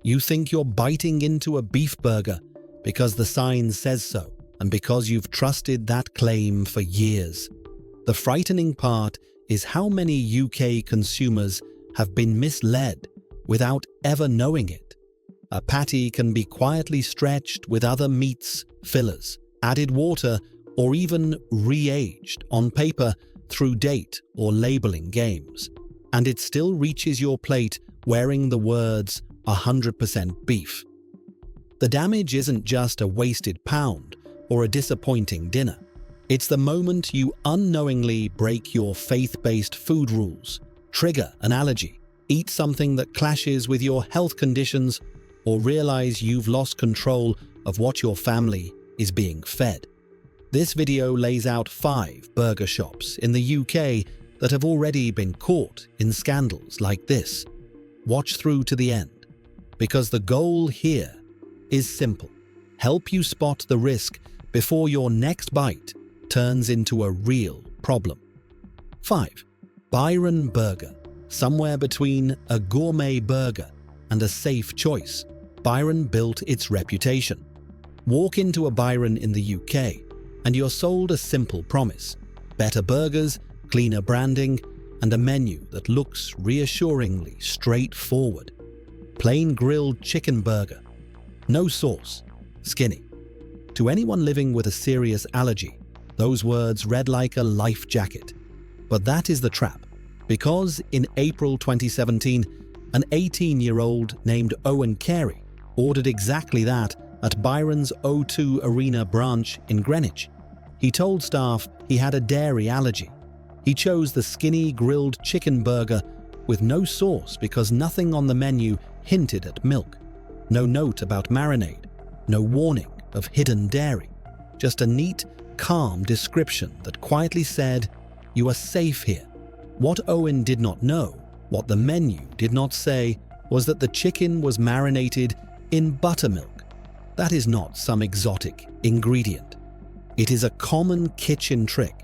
You think you're biting into a beef burger because the sign says so and because you've trusted that claim for years. The frightening part is how many UK consumers have been misled without ever knowing it. A patty can be quietly stretched with other meats, fillers, added water, or even re-aged on paper through date or labeling games, and it still reaches your plate wearing the words 100% beef. The damage isn't just a wasted pound or a disappointing dinner. It's the moment you unknowingly break your faith-based food rules, trigger an allergy, eat something that clashes with your health conditions, or realize you've lost control of what your family is being fed. This video lays out 5 burger shops in the UK that have already been caught in scandals like this. Watch through to the end, because the goal here is simple: help you spot the risk before your next bite turns into a real problem. 5. Byron Burger. Somewhere between a gourmet burger and a safe choice, Byron built its reputation. Walk into a Byron in the UK and you're sold a simple promise: better burgers, cleaner branding, and a menu that looks reassuringly straightforward. Plain grilled chicken burger. No sauce. Skinny. To anyone living with a serious allergy, those words read like a life jacket. But that is the trap, because in April 2017, an 18-year-old named Owen Carey ordered exactly that at Byron's O2 Arena branch in Greenwich. He told staff he had a dairy allergy. He chose the skinny grilled chicken burger with no sauce because nothing on the menu hinted at milk. No note about marinade, no warning of hidden dairy. Just a neat, calm description that quietly said, "You are safe here." What Owen did not know, what the menu did not say, was that the chicken was marinated in buttermilk. That is not some exotic ingredient. It is a common kitchen trick.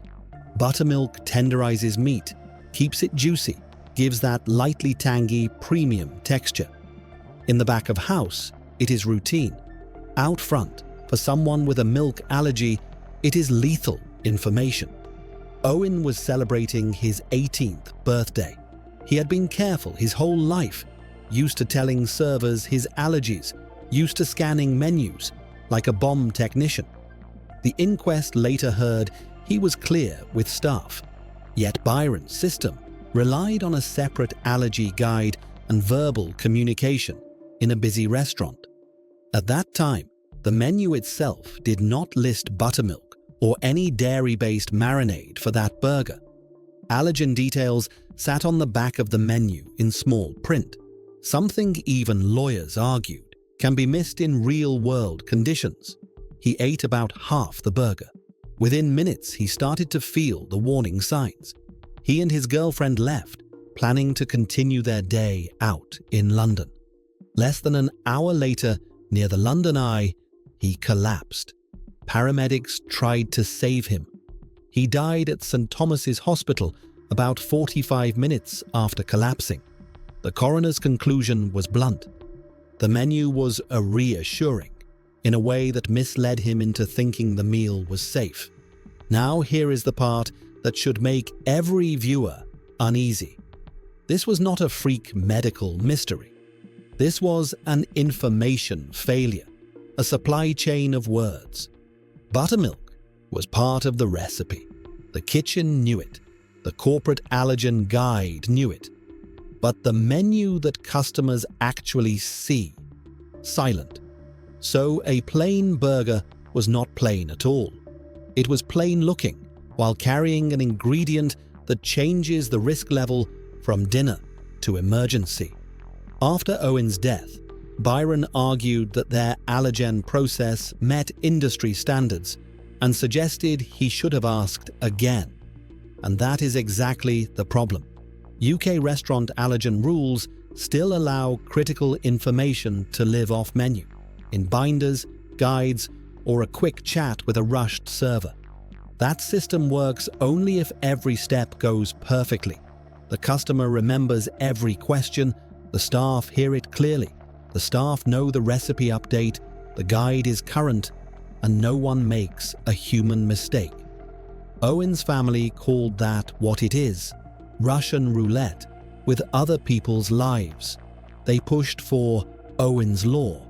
Buttermilk tenderizes meat, keeps it juicy, gives that lightly tangy premium texture. In the back of house, it is routine. Out front, for someone with a milk allergy, it is lethal information. Owen was celebrating his 18th birthday. He had been careful his whole life, used to telling servers his allergies, used to scanning menus like a bomb technician. The inquest later heard he was clear with staff. Yet Byron's system relied on a separate allergy guide and verbal communication in a busy restaurant. At that time, the menu itself did not list buttermilk or any dairy-based marinade for that burger. Allergen details sat on the back of the menu in small print, something even lawyers argued can be missed in real-world conditions. He ate about half the burger. Within minutes, he started to feel the warning signs. He and his girlfriend left, planning to continue their day out in London. Less than an hour later, near the London Eye, he collapsed. Paramedics tried to save him. He died at St. Thomas's Hospital about 45 minutes after collapsing. The coroner's conclusion was blunt. The menu was reassuring, in a way that misled him into thinking the meal was safe. Now here is the part that should make every viewer uneasy. This was not a freak medical mystery. This was an information failure, a supply chain of words. Buttermilk was part of the recipe. The kitchen knew it. The corporate allergen guide knew it. But the menu that customers actually see, silent. So a plain burger was not plain at all. It was plain looking, while carrying an ingredient that changes the risk level from dinner to emergency. After Owen's death, Byron argued that their allergen process met industry standards and suggested he should have asked again. And that is exactly the problem. UK restaurant allergen rules still allow critical information to live off menu, in binders, guides, or a quick chat with a rushed server. That system works only if every step goes perfectly. The customer remembers every question, the staff hear it clearly, The staff know the recipe update, the guide is current, and no one makes a human mistake. Owen's family called that what it is, Russian roulette with other people's lives. They pushed for Owen's Law,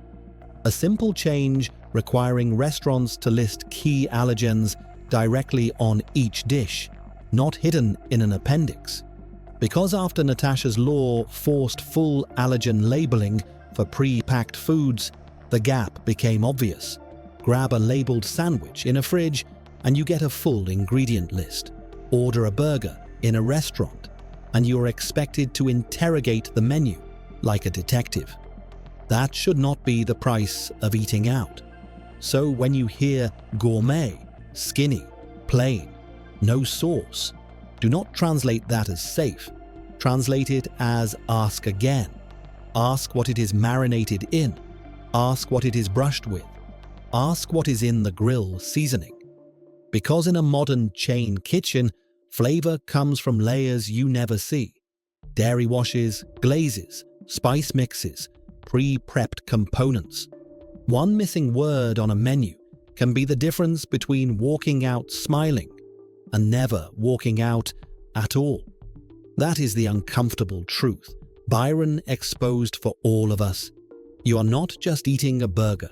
a simple change requiring restaurants to list key allergens directly on each dish, not hidden in an appendix. Because after Natasha's Law forced full allergen labeling for pre-packed foods, the gap became obvious. Grab a labeled sandwich in a fridge and you get a full ingredient list. Order a burger in a restaurant and you are expected to interrogate the menu like a detective. That should not be the price of eating out. So when you hear gourmet, skinny, plain, no sauce, do not translate that as safe. Translate it as ask again. Ask what it is marinated in. Ask what it is brushed with. Ask what is in the grill seasoning. Because in a modern chain kitchen, flavor comes from layers you never see. Dairy washes, glazes, spice mixes, pre-prepped components. One missing word on a menu can be the difference between walking out smiling and never walking out at all. That is the uncomfortable truth Byron exposed for all of us. You are not just eating a burger.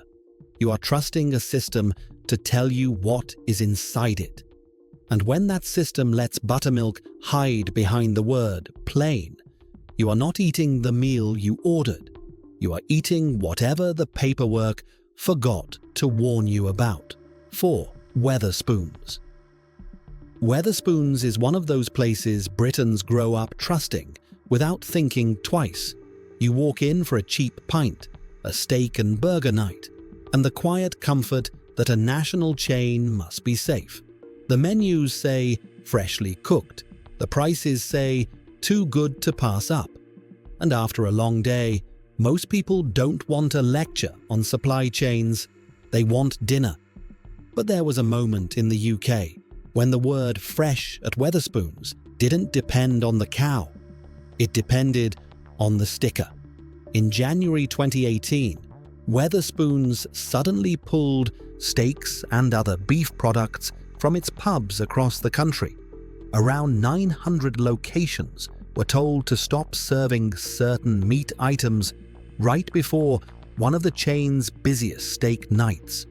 You are trusting a system to tell you what is inside it. And when that system lets buttermilk hide behind the word plain, you are not eating the meal you ordered. You are eating whatever the paperwork forgot to warn you about. 4. Wetherspoons. Wetherspoons is one of those places Britons grow up trusting without thinking twice. You walk in for a cheap pint, a steak and burger night, and the quiet comfort that a national chain must be safe. The menus say freshly cooked. The prices say too good to pass up. And after a long day, most people don't want a lecture on supply chains. They want dinner. But there was a moment in the UK when the word fresh at Wetherspoons didn't depend on the cow. It depended on the sticker. In January 2018, Wetherspoons suddenly pulled steaks and other beef products from its pubs across the country. Around 900 locations were told to stop serving certain meat items right before one of the chain's busiest steak nights.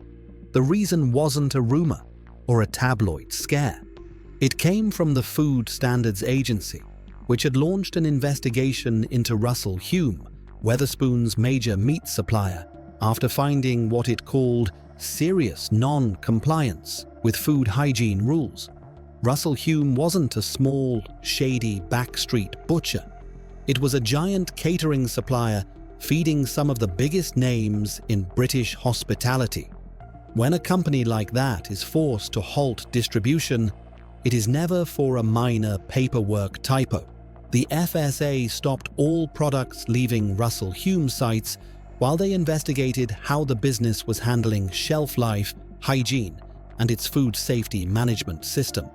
The reason wasn't a rumor or a tabloid scare. It came from the Food Standards Agency, which had launched an investigation into Russell Hume, Wetherspoons' major meat supplier, after finding what it called serious non-compliance with food hygiene rules. Russell Hume wasn't a small, shady backstreet butcher. It was a giant catering supplier feeding some of the biggest names in British hospitality. When a company like that is forced to halt distribution, it is never for a minor paperwork typo. The FSA stopped all products leaving Russell Hume sites while they investigated how the business was handling shelf life, hygiene, and its food safety management system.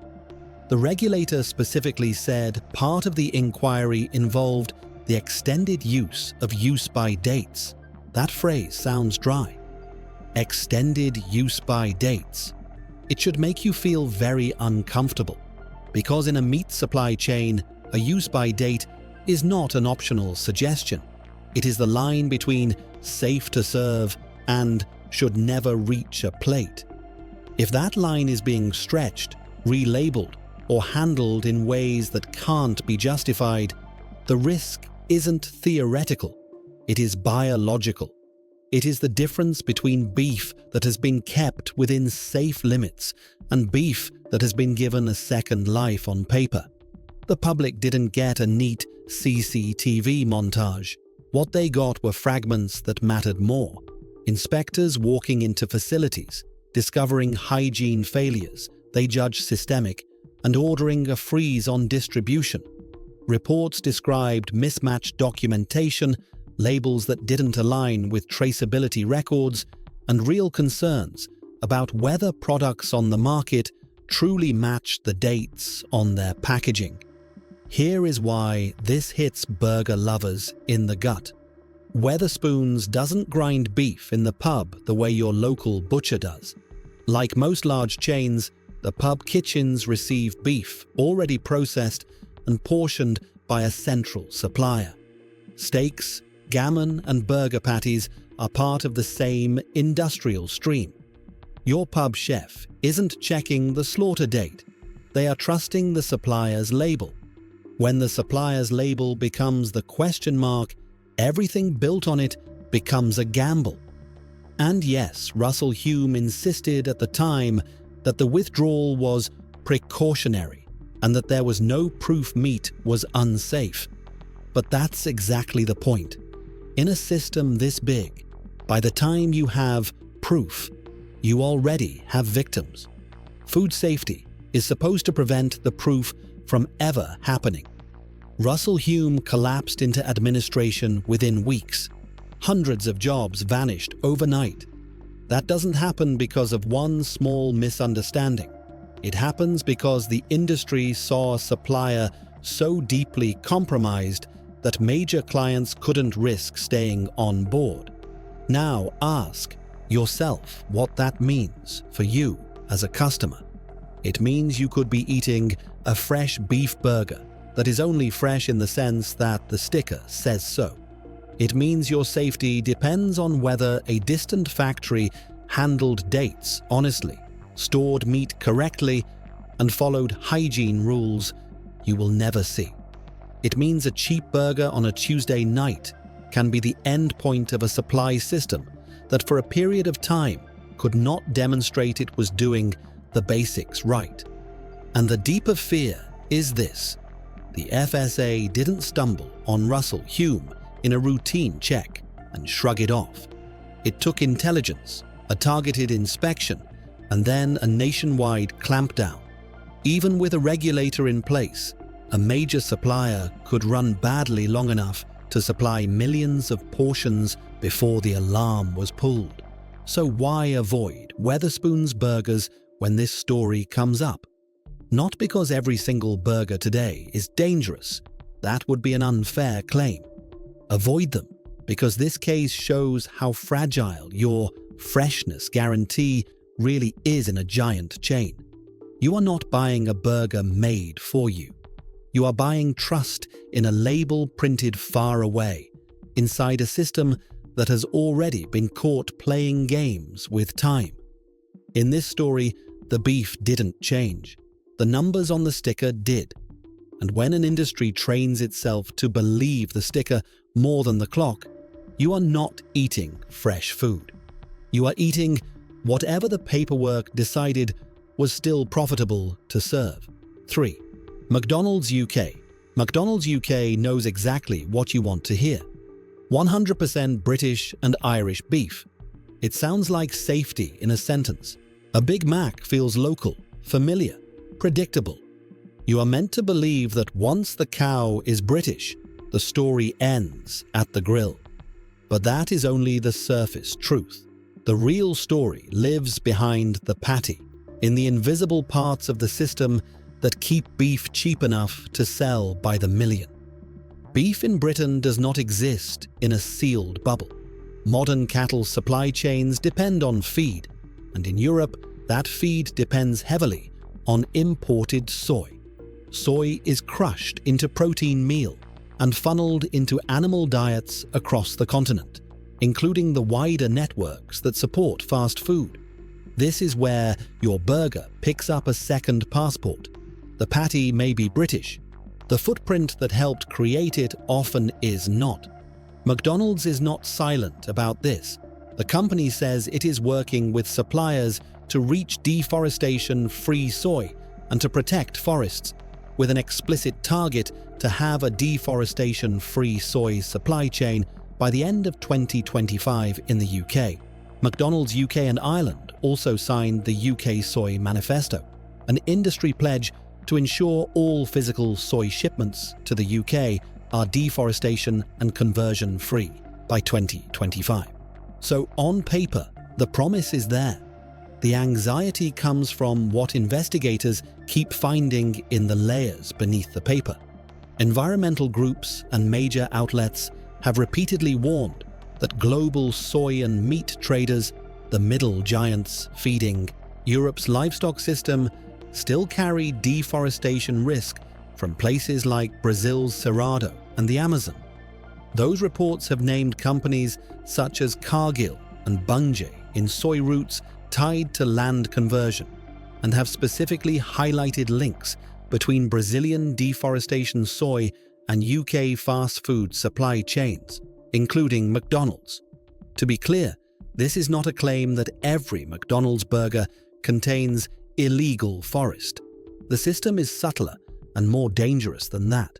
The regulator specifically said part of the inquiry involved the extended use of use-by dates. That phrase sounds dry. Extended use-by dates. It should make you feel very uncomfortable, because in a meat supply chain, a use-by date is not an optional suggestion. It is the line between safe to serve and should never reach a plate. If that line is being stretched, relabeled, or handled in ways that can't be justified, the risk isn't theoretical, it is biological. It is the difference between beef that has been kept within safe limits and beef that has been given a second life on paper. The public didn't get a neat CCTV montage. What they got were fragments that mattered more. Inspectors walking into facilities, discovering hygiene failures they judged systemic, and ordering a freeze on distribution. Reports described mismatched documentation, labels that didn't align with traceability records, and real concerns about whether products on the market truly matched the dates on their packaging. Here is why this hits burger lovers in the gut. Wetherspoons doesn't grind beef in the pub the way your local butcher does. Like most large chains, the pub kitchens receive beef already processed and portioned by a central supplier. Steaks, gammon, and burger patties are part of the same industrial stream. Your pub chef isn't checking the slaughter date. They are trusting the supplier's label. When the supplier's label becomes the question mark, everything built on it becomes a gamble. And yes, Russell Hume insisted at the time that the withdrawal was precautionary and that there was no proof meat was unsafe. But that's exactly the point. In a system this big, by the time you have proof, you already have victims. Food safety is supposed to prevent the proof from ever happening. Russell Hume collapsed into administration within weeks. Hundreds of jobs vanished overnight. That doesn't happen because of one small misunderstanding. It happens because the industry saw a supplier so deeply compromised that major clients couldn't risk staying on board. Now ask yourself what that means for you as a customer. It means you could be eating a fresh beef burger that is only fresh in the sense that the sticker says so. It means your safety depends on whether a distant factory handled dates honestly, stored meat correctly, and followed hygiene rules you will never see. It means a cheap burger on a Tuesday night can be the end point of a supply system that for a period of time could not demonstrate it was doing the basics right. And the deeper fear is this: the FSA didn't stumble on Russell Hume in a routine check and shrug it off. It took intelligence, a targeted inspection, and then a nationwide clampdown. Even with a regulator in place, a major supplier could run badly long enough to supply millions of portions before the alarm was pulled. So why avoid Wetherspoon's burgers when this story comes up? Not because every single burger today is dangerous. That would be an unfair claim. Avoid them because this case shows how fragile your freshness guarantee really is in a giant chain. You are not buying a burger made for you. You are buying trust in a label printed far away, inside a system that has already been caught playing games with time. In this story, the beef didn't change. The numbers on the sticker did. And when an industry trains itself to believe the sticker more than the clock, you are not eating fresh food. You are eating whatever the paperwork decided was still profitable to serve. 3. McDonald's UK. McDonald's UK knows exactly what you want to hear. 100% British and Irish beef. It sounds like safety in a sentence. A Big Mac feels local, familiar, predictable. You are meant to believe that once the cow is British, the story ends at the grill. But that is only the surface truth. The real story lives behind the patty, in the invisible parts of the system that keep beef cheap enough to sell by the million. Beef in Britain does not exist in a sealed bubble. Modern cattle supply chains depend on feed, and in Europe, that feed depends heavily on imported soy. Soy is crushed into protein meal and funneled into animal diets across the continent, including the wider networks that support fast food. This is where your burger picks up a second passport. The patty may be British. The footprint that helped create it often is not. McDonald's is not silent about this. The company says it is working with suppliers to reach deforestation-free soy and to protect forests, with an explicit target to have a deforestation-free soy supply chain by the end of 2025 in the UK. McDonald's UK and Ireland also signed the UK Soy Manifesto, an industry pledge to ensure all physical soy shipments to the UK are deforestation and conversion-free by 2025. So on paper, the promise is there. The anxiety comes from what investigators keep finding in the layers beneath the paper. Environmental groups and major outlets have repeatedly warned that global soy and meat traders, the middle giants feeding Europe's livestock system, still carry deforestation risk from places like Brazil's Cerrado and the Amazon. Those reports have named companies such as Cargill and Bunge in soy routes tied to land conversion, and have specifically highlighted links between Brazilian deforestation soy and UK fast food supply chains, including McDonald's. To be clear, this is not a claim that every McDonald's burger contains illegal forest. The system is subtler and more dangerous than that.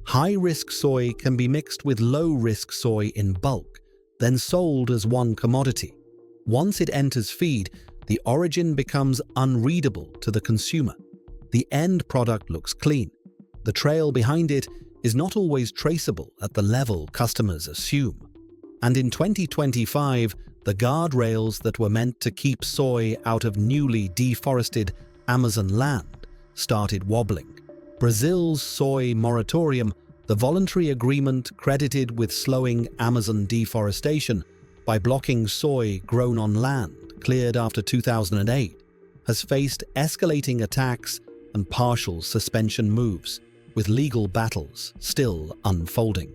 High-risk soy can be mixed with low-risk soy in bulk, then sold as one commodity. Once it enters feed, the origin becomes unreadable to the consumer. The end product looks clean. The trail behind it is not always traceable at the level customers assume. And in 2025, the guardrails that were meant to keep soy out of newly deforested Amazon land started wobbling. Brazil's soy moratorium, the voluntary agreement credited with slowing Amazon deforestation by blocking soy grown on land cleared after 2008, has faced escalating attacks and partial suspension moves, with legal battles still unfolding.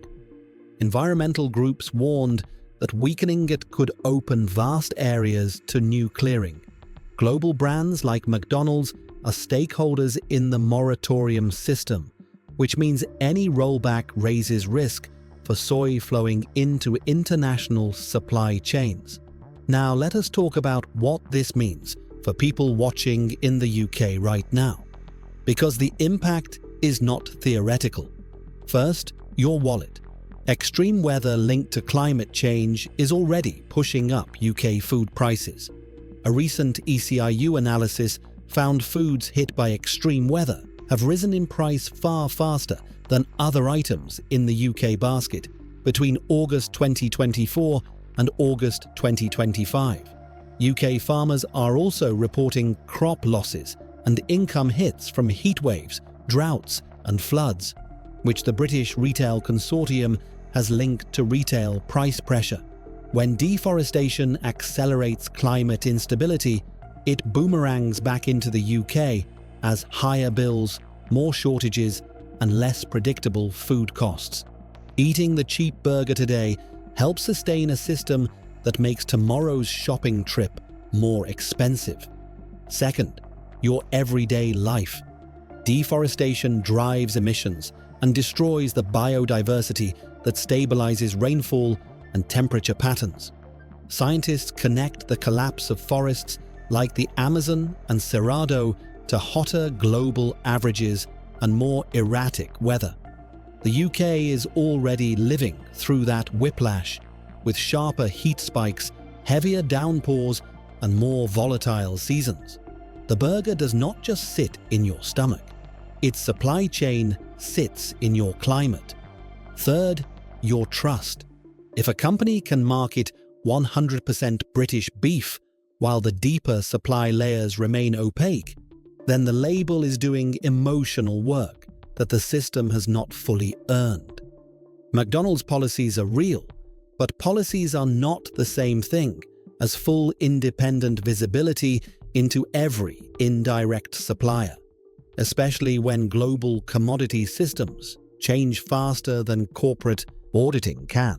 Environmental groups warned that weakening it could open vast areas to new clearing. Global brands like McDonald's are stakeholders in the moratorium system, which means any rollback raises risk for soy flowing into international supply chains. Now let us talk about what this means for people watching in the UK right now, because the impact is not theoretical. First, your wallet. Extreme weather linked to climate change is already pushing up UK food prices. A recent ECIU analysis found foods hit by extreme weather have risen in price far faster than other items in the UK basket between August 2024 and August 2025. UK farmers are also reporting crop losses and income hits from heat waves, droughts and floods, which the British Retail Consortium has linked to retail price pressure. When deforestation accelerates climate instability, it boomerangs back into the UK as higher bills, more shortages, and less predictable food costs. Eating the cheap burger today helps sustain a system that makes tomorrow's shopping trip more expensive. Second, your everyday life. Deforestation drives emissions and destroys the biodiversity that stabilizes rainfall and temperature patterns. Scientists connect the collapse of forests like the Amazon and Cerrado to hotter global averages and more erratic weather. The UK is already living through that whiplash, with sharper heat spikes, heavier downpours, and more volatile seasons. The burger does not just sit in your stomach. Its supply chain sits in your climate. Third, your trust. If a company can market 100% British beef while the deeper supply layers remain opaque, then the label is doing emotional work that the system has not fully earned. McDonald's policies are real, but policies are not the same thing as full independent visibility into every indirect supplier, especially when global commodity systems change faster than corporate auditing can.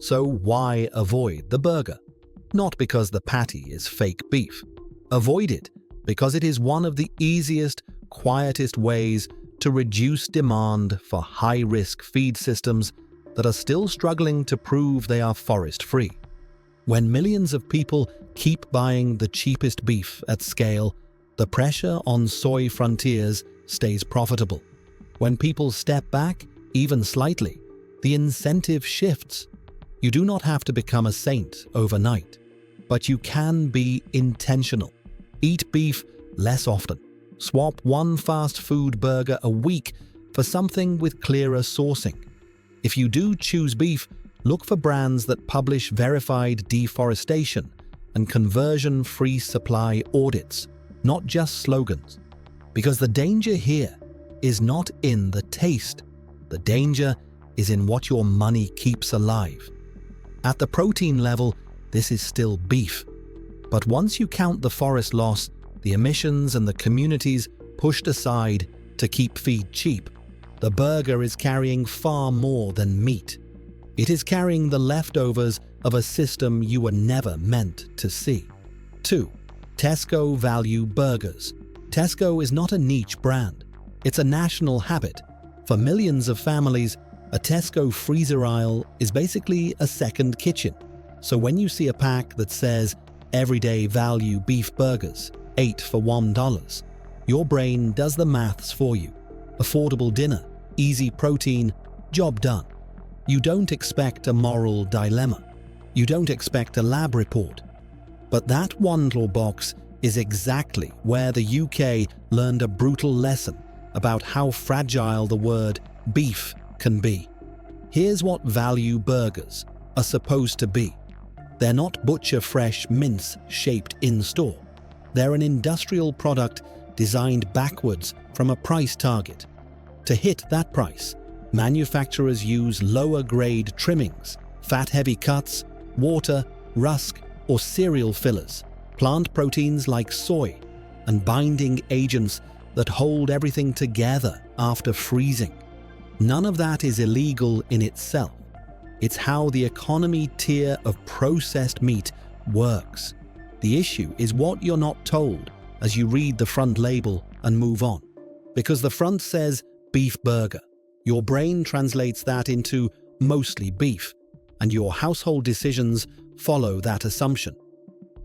So why avoid the burger? Not because the patty is fake beef. Avoid it because it is one of the easiest, quietest ways to reduce demand for high-risk feed systems that are still struggling to prove they are forest-free. When millions of people keep buying the cheapest beef at scale, the pressure on soy frontiers stays profitable. When people step back, even slightly, the incentive shifts. You do not have to become a saint overnight, but you can be intentional. Eat beef less often. Swap one fast food burger a week for something with clearer sourcing. If you do choose beef, look for brands that publish verified deforestation and conversion-free supply audits, not just slogans. Because the danger here is not in the taste. The danger is in what your money keeps alive. At the protein level, this is still beef. But once you count the forest loss, the emissions and the communities pushed aside to keep feed cheap, the burger is carrying far more than meat. It is carrying the leftovers of a system you were never meant to see. 2. Tesco Value Burgers. Tesco is not a niche brand. It's a national habit. For millions of families, a Tesco freezer aisle is basically a second kitchen. So when you see a pack that says Everyday Value Beef Burgers, 8 for $1, your brain does the maths for you. Affordable dinner, easy protein, job done. You don't expect a moral dilemma. You don't expect a lab report. But that one little box is exactly where the UK learned a brutal lesson about how fragile the word beef can be. Here's what value burgers are supposed to be. They're not butcher-fresh mince shaped in-store. They're an industrial product designed backwards from a price target. To hit that price, manufacturers use lower-grade trimmings, fat-heavy cuts, water, rusk, or cereal fillers, plant proteins like soy, and binding agents that hold everything together after freezing. None of that is illegal in itself. It's how the economy tier of processed meat works. The issue is what you're not told as you read the front label and move on. Because the front says beef burger, your brain translates that into mostly beef, and your household decisions follow that assumption.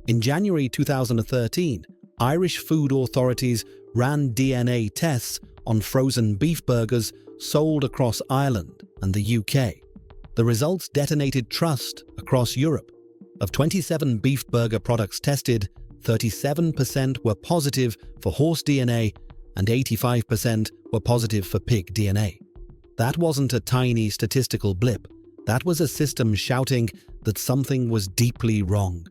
In January 2013, Irish food authorities ran DNA tests on frozen beef burgers sold across Ireland and the UK. The results detonated trust across Europe. Of 27 beef burger products tested, 37% were positive for horse DNA and 85% were positive for pig DNA. That wasn't a tiny statistical blip. That was a system shouting that something was deeply wrong.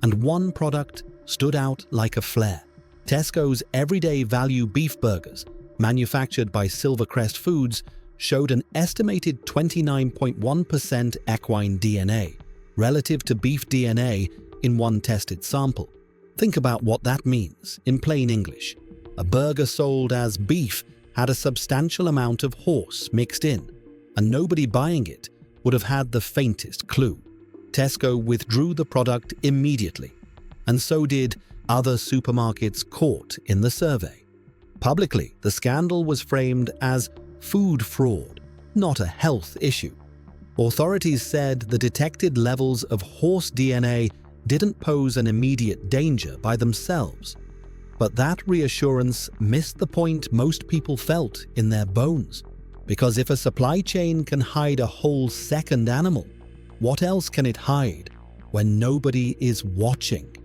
And one product stood out like a flare. Tesco's Everyday Value Beef Burgers, manufactured by Silvercrest Foods, showed an estimated 29.1% equine DNA relative to beef DNA in one tested sample. Think about what that means in plain English. A burger sold as beef had a substantial amount of horse mixed in, and nobody buying it would have had the faintest clue. Tesco withdrew the product immediately, and so did other supermarkets caught in the survey. Publicly, the scandal was framed as food fraud, not a health issue. Authorities said the detected levels of horse DNA didn't pose an immediate danger by themselves. But that reassurance missed the point most people felt in their bones. Because if a supply chain can hide a whole second animal, what else can it hide when nobody is watching?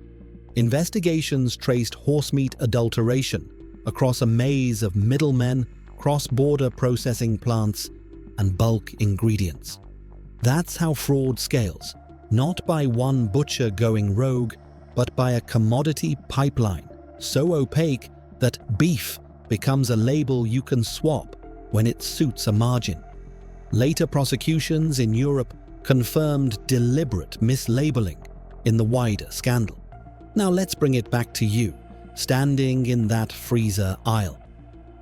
Investigations traced horse meat adulteration across a maze of middlemen, cross-border processing plants, and bulk ingredients. That's how fraud scales, not by one butcher going rogue, but by a commodity pipeline so opaque that beef becomes a label you can swap when it suits a margin. Later prosecutions in Europe confirmed deliberate mislabeling in the wider scandal. Now let's bring it back to you, standing in that freezer aisle.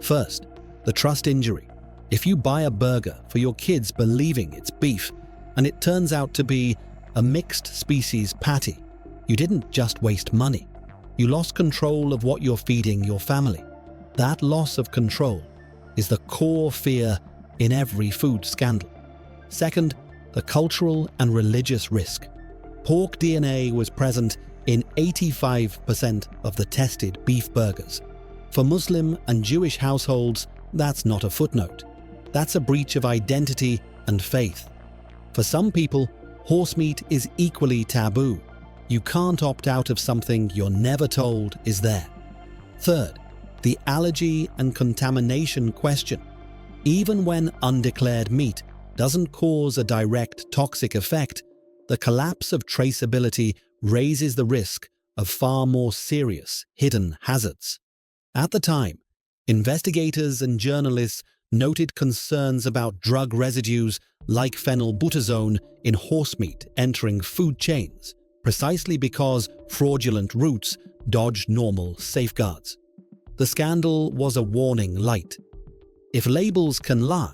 First, the trust injury. If you buy a burger for your kids believing it's beef, and it turns out to be a mixed species patty, you didn't just waste money. You lost control of what you're feeding your family. That loss of control is the core fear in every food scandal. Second, the cultural and religious risk. Pork DNA was present in 85% of the tested beef burgers. For Muslim and Jewish households, that's not a footnote. That's a breach of identity and faith. For some people, horse meat is equally taboo. You can't opt out of something you're never told is there. Third, the allergy and contamination question. Even when undeclared meat doesn't cause a direct toxic effect, the collapse of traceability raises the risk of far more serious hidden hazards. At the time, investigators and journalists noted concerns about drug residues like phenylbutazone in horse meat entering food chains, precisely because fraudulent routes dodged normal safeguards. The scandal was a warning light. If labels can lie,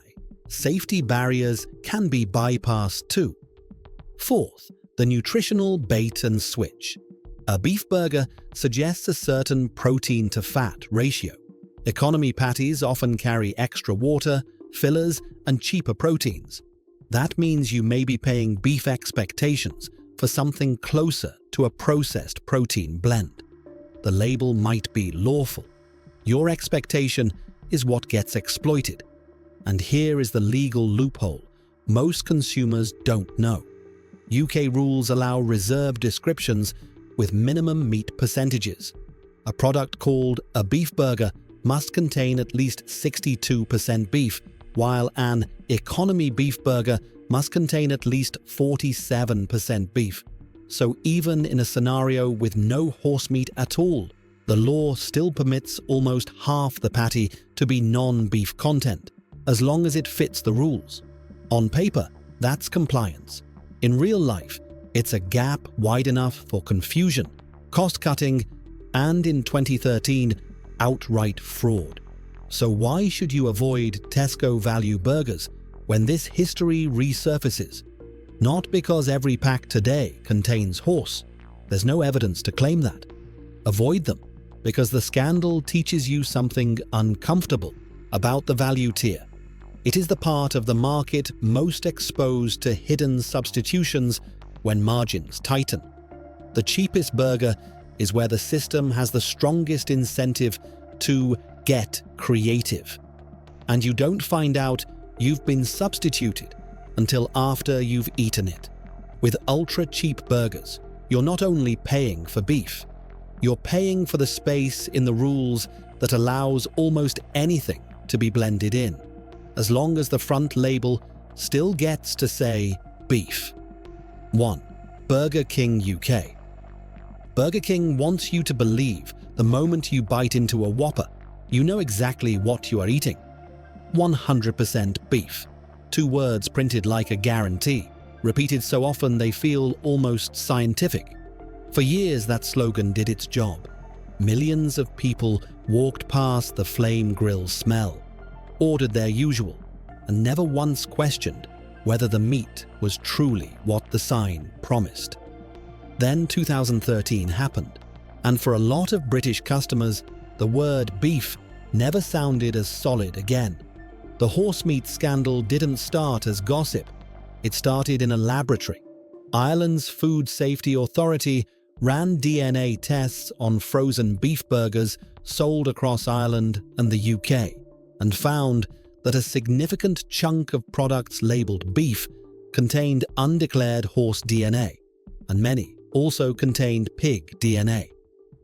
safety barriers can be bypassed too. Fourth, the nutritional bait and switch. A beef burger suggests a certain protein-to-fat ratio. Economy patties often carry extra water, fillers, and cheaper proteins. That means you may be paying beef expectations for something closer to a processed protein blend. The label might be lawful. Your expectation is what gets exploited. And here is the legal loophole most consumers don't know. UK rules allow reserved descriptions with minimum meat percentages. A product called a beef burger must contain at least 62% beef, while an economy beef burger must contain at least 47% beef. So even in a scenario with no horse meat at all, the law still permits almost half the patty to be non-beef content, as long as it fits the rules. On paper, that's compliance. In real life, it's a gap wide enough for confusion, cost-cutting, and in 2013, outright fraud. So why should you avoid Tesco value burgers when this history resurfaces? Not because every pack today contains horse. There's no evidence to claim that. Avoid them because the scandal teaches you something uncomfortable about the value tier. It is the part of the market most exposed to hidden substitutions when margins tighten. The cheapest burger is where the system has the strongest incentive to get creative. And you don't find out you've been substituted until after you've eaten it. With ultra-cheap burgers, you're not only paying for beef, you're paying for the space in the rules that allows almost anything to be blended in, as long as the front label still gets to say beef. 1. Burger King UK. Burger King wants you to believe the moment you bite into a Whopper, you know exactly what you are eating. 100% beef. 2 words printed like a guarantee, repeated so often they feel almost scientific. For years that slogan did its job. Millions of people walked past the flame grill smell, ordered their usual, and never once questioned whether the meat was truly what the sign promised. Then 2013 happened, and for a lot of British customers, the word beef never sounded as solid again. The horse meat scandal didn't start as gossip. It started in a laboratory. Ireland's Food Safety Authority ran DNA tests on frozen beef burgers sold across Ireland and the UK, and found that a significant chunk of products labelled beef contained undeclared horse DNA, and many also contained pig DNA.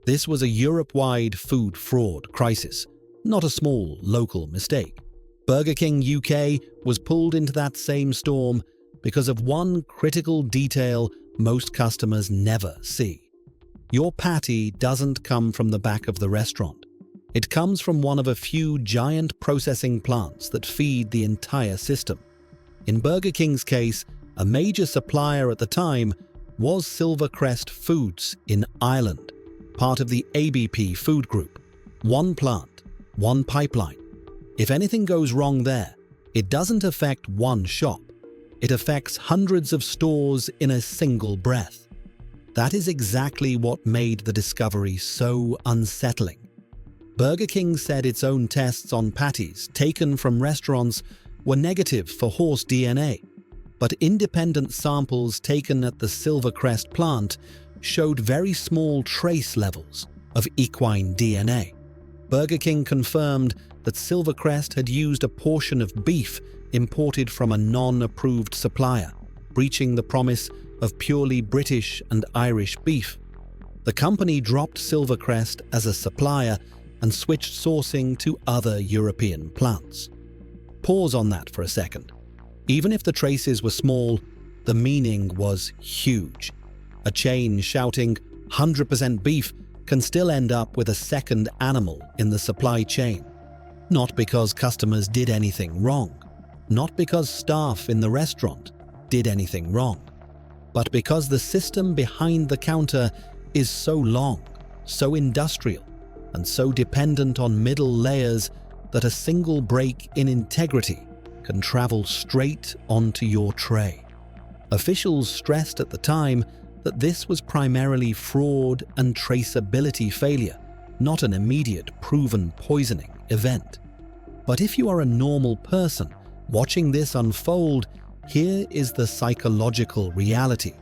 This was a Europe-wide food fraud crisis, not a small local mistake. Burger King UK was pulled into that same storm because of one critical detail most customers never see. Your patty doesn't come from the back of the restaurant. It comes from one of a few giant processing plants that feed the entire system. In Burger King's case, a major supplier at the time was Silvercrest Foods in Ireland, part of the ABP Food Group. One plant, one pipeline. If anything goes wrong there, it doesn't affect one shop. It affects hundreds of stores in a single breath. That is exactly what made the discovery so unsettling. Burger King said its own tests on patties taken from restaurants were negative for horse DNA, but independent samples taken at the Silvercrest plant showed very small trace levels of equine DNA. Burger King confirmed that Silvercrest had used a portion of beef imported from a non-approved supplier, breaching the promise of purely British and Irish beef. The company dropped Silvercrest as a supplier and switched sourcing to other European plants. Pause on that for a second. Even if the traces were small, the meaning was huge. A chain shouting 100% beef can still end up with a second animal in the supply chain. Not because customers did anything wrong, not because staff in the restaurant did anything wrong, but because the system behind the counter is so long, so industrial, and so dependent on middle layers that a single break in integrity can travel straight onto your tray. Officials stressed at the time that this was primarily fraud and traceability failure, not an immediate proven poisoning event. But if you are a normal person watching this unfold, here is the psychological reality.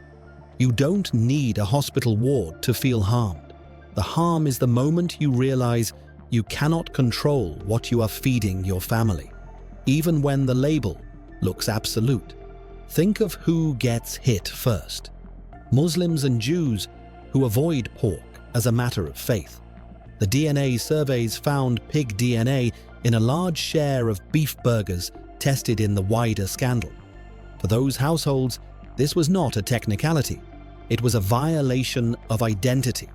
You don't need a hospital ward to feel harmed. The harm is the moment you realize you cannot control what you are feeding your family, even when the label looks absolute. Think of who gets hit first. Muslims and Jews who avoid pork as a matter of faith. The DNA surveys found pig DNA in a large share of beef burgers tested in the wider scandal. For those households, this was not a technicality. It was a violation of identity.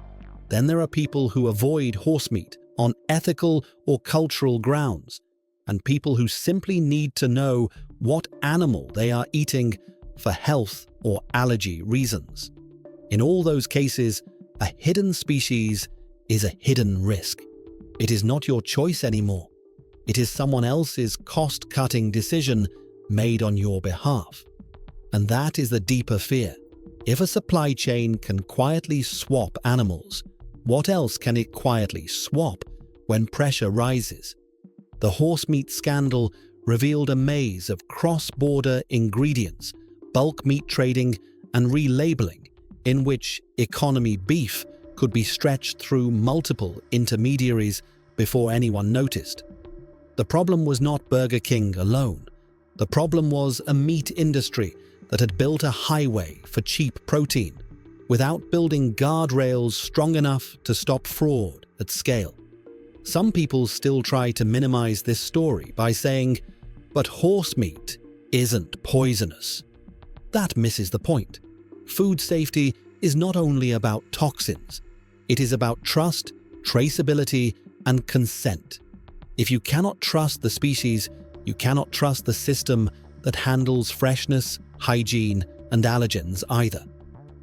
Then there are people who avoid horse meat on ethical or cultural grounds, and people who simply need to know what animal they are eating for health or allergy reasons. In all those cases, a hidden species is a hidden risk. It is not your choice anymore. It is someone else's cost-cutting decision made on your behalf. And that is the deeper fear. If a supply chain can quietly swap animals, what else can it quietly swap when pressure rises? The horse meat scandal revealed a maze of cross-border ingredients, bulk meat trading, and relabeling in which economy beef could be stretched through multiple intermediaries before anyone noticed. The problem was not Burger King alone. The problem was a meat industry that had built a highway for cheap protein without building guardrails strong enough to stop fraud at scale. Some people still try to minimize this story by saying, "But horse meat isn't poisonous." That misses the point. Food safety is not only about toxins. It is about trust, traceability, and consent. If you cannot trust the species, you cannot trust the system that handles freshness, hygiene, and allergens either.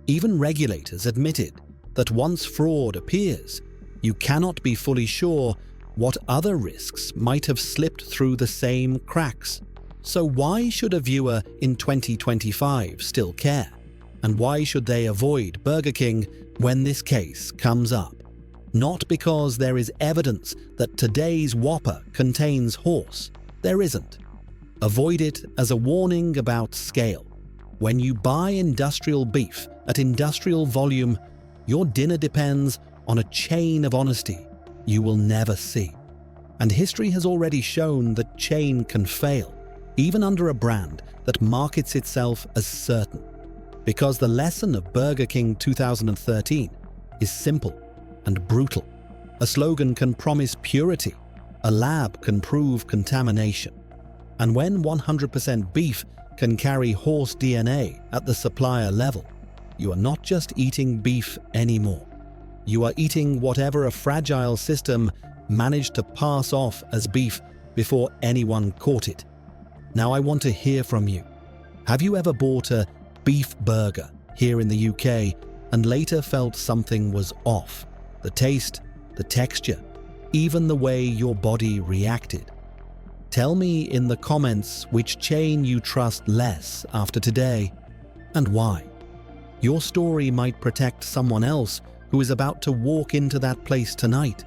Even regulators admitted that once fraud appears, you cannot be fully sure what other risks might have slipped through the same cracks. So why should a viewer in 2025 still care? And why should they avoid Burger King when this case comes up? Not because there is evidence that today's Whopper contains horse. There isn't. Avoid it as a warning about scale. When you buy industrial beef at industrial volume, your dinner depends on a chain of honesty you will never see. And history has already shown that chain can fail, even under a brand that markets itself as certain. Because the lesson of Burger King 2013 is simple and brutal. A slogan can promise purity, a lab can prove contamination. And when 100% beef can carry horse DNA at the supplier level, you are not just eating beef anymore. You are eating whatever a fragile system managed to pass off as beef before anyone caught it. Now I want to hear from you. Have you ever bought a beef burger here in the UK and later felt something was off? The taste, the texture, even the way your body reacted. Tell me in the comments which chain you trust less after today and why. Your story might protect someone else who is about to walk into that place tonight.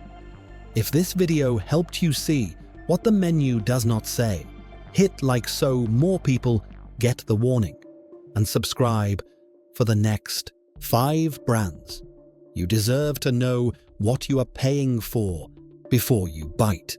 If this video helped you see what the menu does not say, hit like so more people get the warning, and subscribe for the next 5 brands. You deserve to know what you are paying for before you bite.